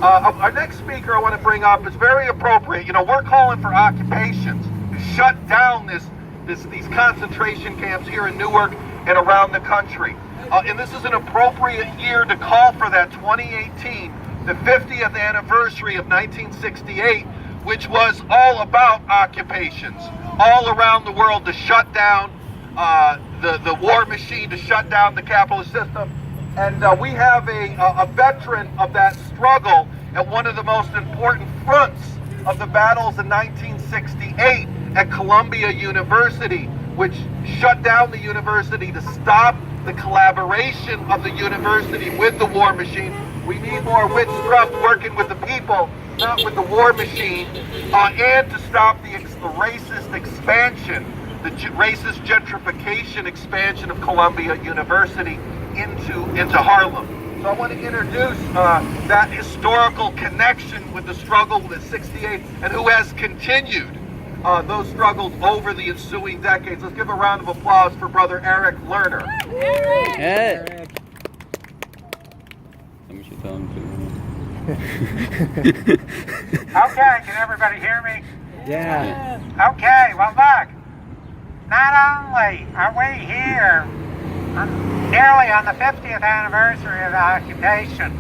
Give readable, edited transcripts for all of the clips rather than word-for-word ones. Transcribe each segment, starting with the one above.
Our next speaker I want to bring up is very appropriate. You know, we're calling for occupations to shut down these concentration camps here in Newark and around the country. And this is an appropriate year to call for that. 2018, the 50th anniversary of 1968, which was all about occupations all around the world to shut down the war machine, to shut down the capitalist system. And we have a veteran of that struggle at one of the most important fronts of the battles in 1968 at Columbia University, which shut down the university to stop the collaboration of the university with the war machine. We need more Whitstruck working with the people, not with the war machine, and to stop the racist expansion, the racist gentrification expansion of Columbia University into Harlem. So I want to introduce that historical connection with the struggle with 68 and who has continued those struggles over the ensuing decades. Let's give a round of applause for Brother Eric Lerner. Eric! Okay, can everybody hear me? Yeah. Okay, well look, not only are we here nearly on the 50th anniversary of the occupation,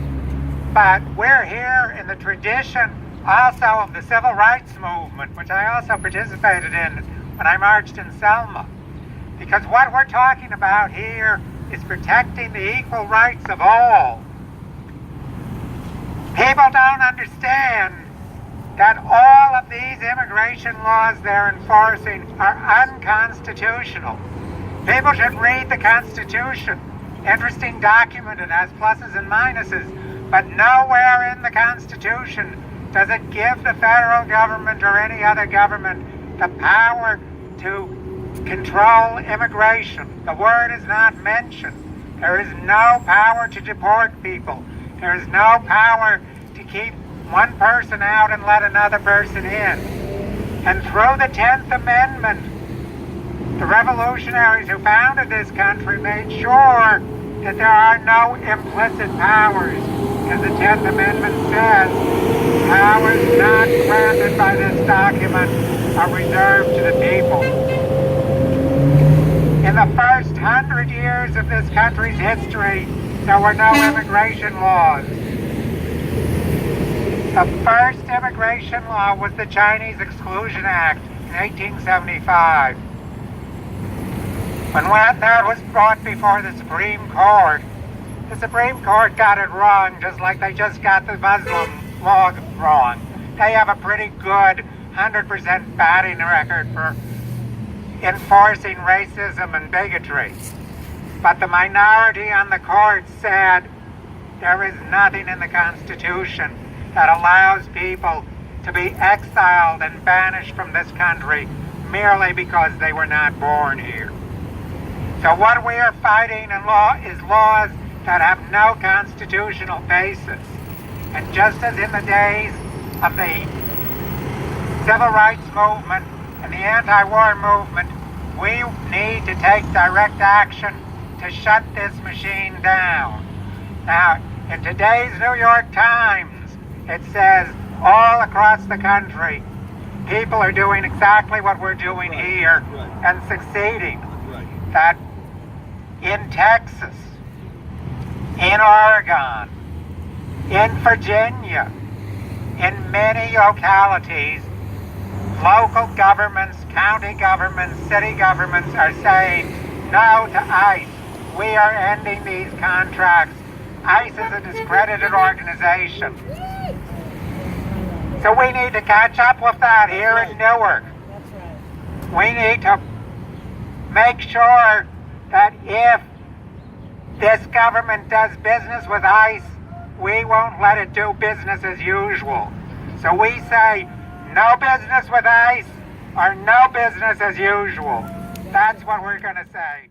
but we're here in the tradition also of the civil rights movement, which I also participated in when I marched in Selma. Because what we're talking about here is protecting the equal rights of all. People don't understand that all of these immigration laws they're enforcing are unconstitutional. People should read the Constitution. Interesting document, it has pluses and minuses, but nowhere in the Constitution does it give the federal government or any other government the power to control immigration. The word is not mentioned. There is no power to deport people. There is no power to keep one person out and let another person in. And through the 10th Amendment, the revolutionaries who founded this country made sure that there are no implicit powers. As the 10th Amendment says, powers not granted by this document are reserved to the people. In the first 100 years of this country's history, there were no immigration laws. The first immigration law was the Chinese Exclusion Act in 1875. When that was brought before the Supreme Court got it wrong, just like they just got the Muslim law wrong. They have a pretty good 100% batting record for enforcing racism and bigotry. But the minority on the court said there is nothing in the Constitution that allows people to be exiled and banished from this country merely because they were not born here. So what we are fighting in law is laws that have no constitutional basis. And just as in the days of the civil rights movement and the anti-war movement, we need to take direct action to shut this machine down. Now, in today's New York Times, it says all across the country, people are doing exactly what we're doing here and succeeding. That in Texas, in Oregon, in Virginia, in many localities, local governments, county governments, city governments are saying no to ICE. We are ending these contracts. ICE is a discredited organization. So we need to catch up with that here in Newark. We need to make sure that if this government does business with ICE, we won't let it do business as usual. So we say no business with ICE or no business as usual. That's what we're going to say.